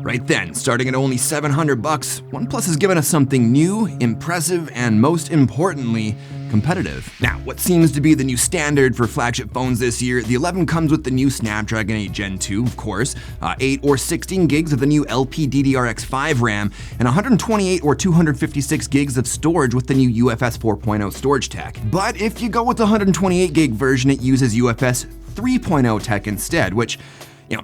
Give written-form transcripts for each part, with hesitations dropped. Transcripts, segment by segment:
Right then, starting at only $700, OnePlus has given us something new, impressive, and most importantly, competitive. Now, what seems to be the new standard for flagship phones this year, the 11 comes with the new Snapdragon 8 Gen 2, of course, 8 or 16 gigs of the new LPDDR5 RAM, and 128 or 256 gigs of storage with the new UFS 4.0 storage tech. But if you go with the 128 gig version, it uses UFS 3.0 tech instead, which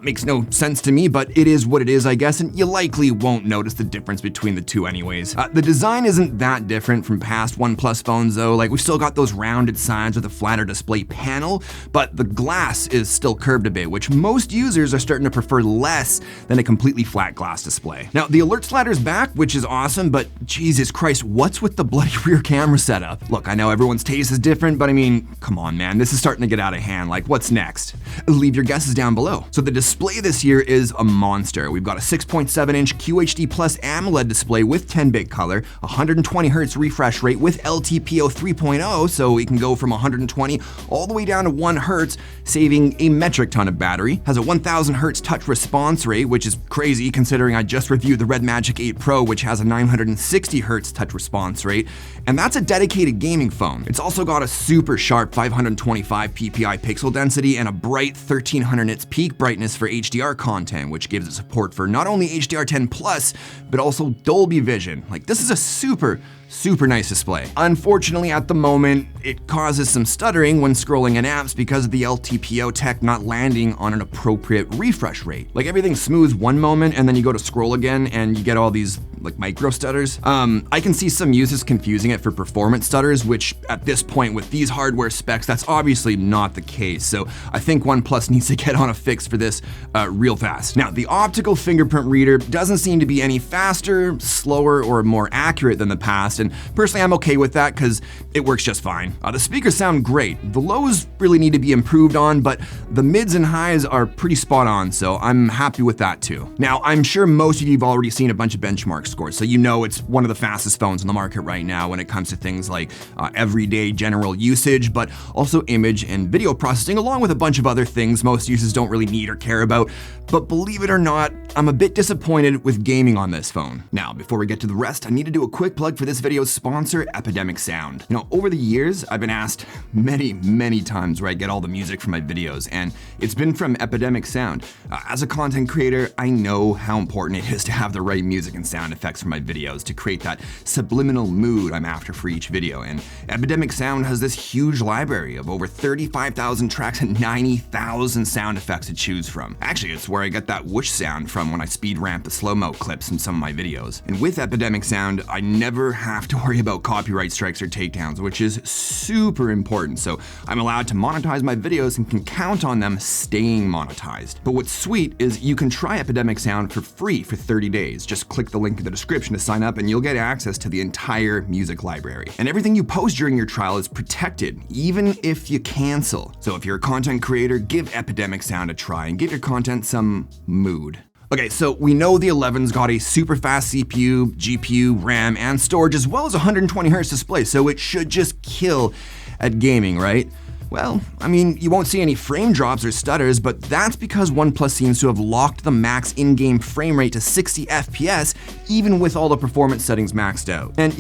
makes no sense to me, but it is what it is, I guess, and you likely won't notice the difference between the two anyways. The design isn't that different from past OnePlus phones though, like we've still got those rounded sides with a flatter display panel, but the glass is still curved a bit, which most users are starting to prefer less than a completely flat glass display. Now, the alert slider's back, which is awesome, but Jesus Christ, what's with the bloody rear camera setup? Look, I know everyone's taste is different, but I mean, come on man, this is starting to get out of hand, like what's next? Leave your guesses down below. So the display this year is a monster. We've got a 6.7-inch QHD Plus AMOLED display with 10-bit color, 120Hz refresh rate with LTPO 3.0, so we can go from 120 all the way down to 1 Hz, saving a metric ton of battery. Has a 1000Hz touch response rate, which is crazy considering I just reviewed the Red Magic 8 Pro, which has a 960Hz touch response rate, and that's a dedicated gaming phone. It's also got a super sharp 525 ppi pixel density and a bright 1300 nits peak brightness for HDR content, which gives it support for not only HDR10+, but also Dolby Vision. Like, this is a super nice display. Unfortunately, at the moment, it causes some stuttering when scrolling in apps because of the LTPO tech not landing on an appropriate refresh rate. Like, everything smooths one moment and then you go to scroll again and you get all these like micro stutters. I can see some users confusing it for performance stutters, which at this point with these hardware specs, that's obviously not the case. So I think OnePlus needs to get on a fix for this real fast. Now, the optical fingerprint reader doesn't seem to be any faster, slower, or more accurate than the past, and personally I'm okay with that because it works just fine. The speakers sound great. The lows really need to be improved on, but the mids and highs are pretty spot on, so I'm happy with that too. Now, I'm sure most of you have already seen a bunch of benchmark scores, so you know it's one of the fastest phones on the market right now when it comes to things like everyday general usage, but also image and video processing, along with a bunch of other things most users don't really need or care about. But believe it or not, I'm a bit disappointed with gaming on this phone. Now, before we get to the rest, I need to do a quick plug for this video's sponsor, Epidemic Sound. Over the years, I've been asked many times where I get all the music for my videos, and it's been from Epidemic Sound. As a content creator, I know how important it is to have the right music and sound effects for my videos to create that subliminal mood I'm after for each video, and Epidemic Sound has this huge library of over 35,000 tracks and 90,000 sound effects to choose from. Actually, it's where I get that whoosh sound from when I speed ramp the slow-mo clips in some of my videos. And with Epidemic Sound, I never have to worry about copyright strikes or takedowns, which is super important. So I'm allowed to monetize my videos and can count on them staying monetized. But what's sweet is you can try Epidemic Sound for free for 30 days. Just click the link in the description to sign up and you'll get access to the entire music library. And everything you post during your trial is protected, even if you cancel. So if you're a content creator, give Epidemic Sound a try and give your content some mood. Okay, so we know the 11's got a super fast CPU, GPU, RAM, and storage, as well as a 120Hz display, so it should just kill at gaming, right? Well, I mean, you won't see any frame drops or stutters, but that's because OnePlus seems to have locked the max in-game frame rate to 60 FPS, even with all the performance settings maxed out. And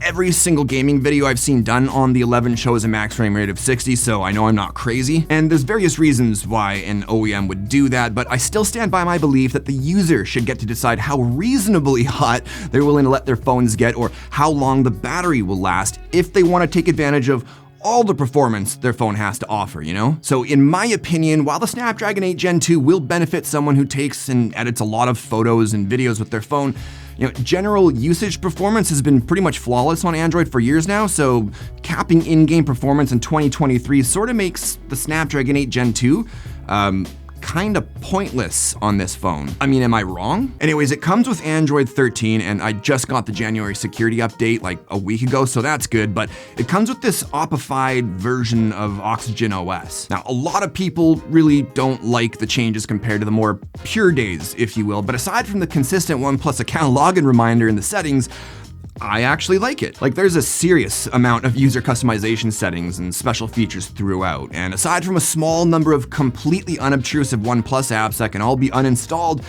every single gaming video I've seen done on the 11 shows a max frame rate of 60, so I know I'm not crazy. And there's various reasons why an OEM would do that, but I still stand by my belief that the user should get to decide how reasonably hot they're willing to let their phones get, or how long the battery will last if they want to take advantage of all the performance their phone has to offer, So in my opinion, while the Snapdragon 8 Gen 2 will benefit someone who takes and edits a lot of photos and videos with their phone, general usage performance has been pretty much flawless on Android for years now, so capping in-game performance in 2023 sort of makes the Snapdragon 8 Gen 2 kind of pointless on this phone. I mean, am I wrong? Anyways, it comes with Android 13, and I just got the January security update like a week ago, so that's good, but it comes with this oppified version of Oxygen OS. Now, a lot of people really don't like the changes compared to the more pure days, if you will, but aside from the consistent OnePlus account login reminder in the settings, I actually like it. Like, there's a serious amount of user customization settings and special features throughout, and aside from a small number of completely unobtrusive OnePlus apps that can all be uninstalled,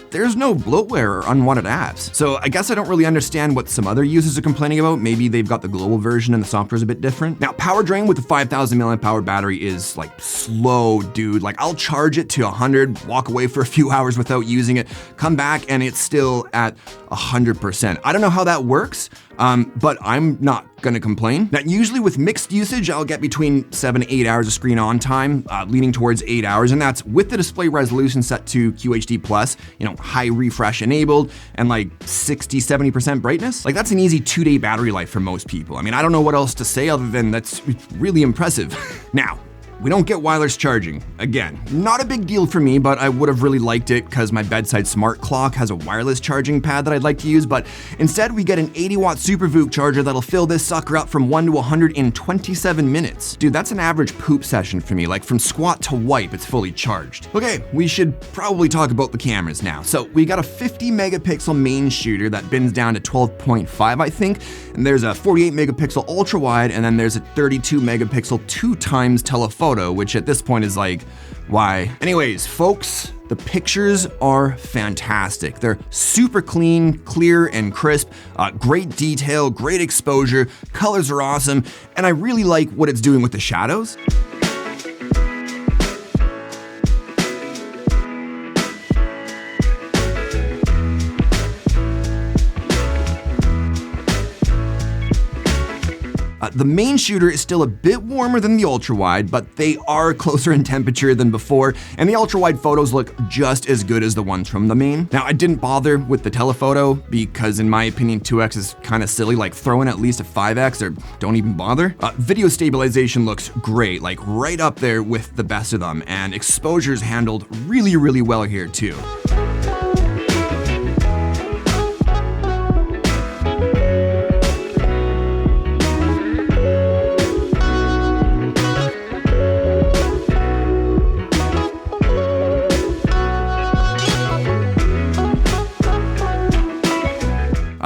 there's no bloatware or unwanted apps. So I guess I don't really understand what some other users are complaining about. Maybe they've got the global version and the software's a bit different. Now, power drain with the 5,000 milliamp hour battery is like slow, dude. Like, I'll charge it to 100, walk away for a few hours without using it, come back, and it's still at 100%. I don't know how that works, but I'm not gonna complain. Now, usually with mixed usage, I'll get between 7 to 8 hours of screen on time, leaning towards 8 hours, and that's with the display resolution set to QHD+, high refresh enabled, and like 60, 70% brightness. Like, that's an easy 2-day battery life for most people. I mean, I don't know what else to say other than that's really impressive. Now, we don't get wireless charging. Again, not a big deal for me, but I would have really liked it because my bedside smart clock has a wireless charging pad that I'd like to use, but instead we get an 80-watt SuperVOOC charger that'll fill this sucker up from 1 to 100 in 27 minutes. Dude, that's an average poop session for me. Like, from squat to wipe, it's fully charged. Okay, we should probably talk about the cameras now. So we got a 50 megapixel main shooter that bends down to 12.5, I think, and there's a 48 megapixel ultra wide, and then there's a 32 megapixel 2x telephoto, which at this point is like, why? Anyways, folks, the pictures are fantastic. They're super clean, clear, and crisp, great detail, great exposure, colors are awesome, and I really like what it's doing with the shadows. The main shooter is still a bit warmer than the ultra-wide, but they are closer in temperature than before, and the ultra-wide photos look just as good as the ones from the main. Now, I didn't bother with the telephoto because, in my opinion, 2x is kind of silly. Like, throw in at least a 5x or don't even bother. Video stabilization looks great, like right up there with the best of them, and exposure's handled really, really well here too.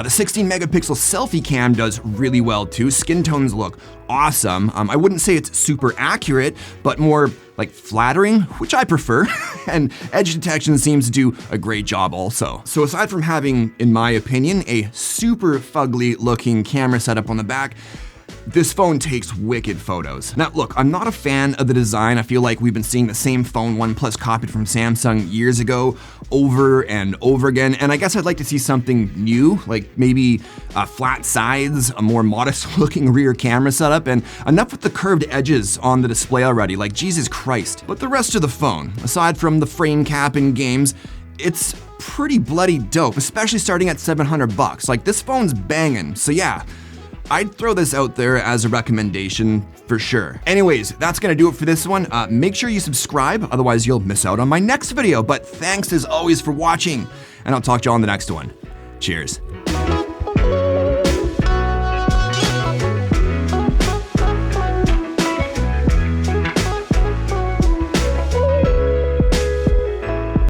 The 16 megapixel selfie cam does really well too. Skin tones look awesome. I wouldn't say it's super accurate, but more like flattering, which I prefer. And edge detection seems to do a great job also. So aside from having, in my opinion, a super fugly looking camera setup on the back, this phone takes wicked photos. Now look, I'm not a fan of the design. I feel like we've been seeing the same phone OnePlus copied from Samsung years ago over and over again, and I guess I'd like to see something new, like maybe flat sides, a more modest looking rear camera setup, and enough with the curved edges on the display already, like Jesus Christ. But the rest of the phone, aside from the frame cap and games, it's pretty bloody dope, especially starting at $700. Like, this phone's banging, so yeah, I'd throw this out there as a recommendation for sure. Anyways, that's gonna do it for this one. Make sure you subscribe, otherwise you'll miss out on my next video. But thanks as always for watching, and I'll talk to you on the next one. Cheers.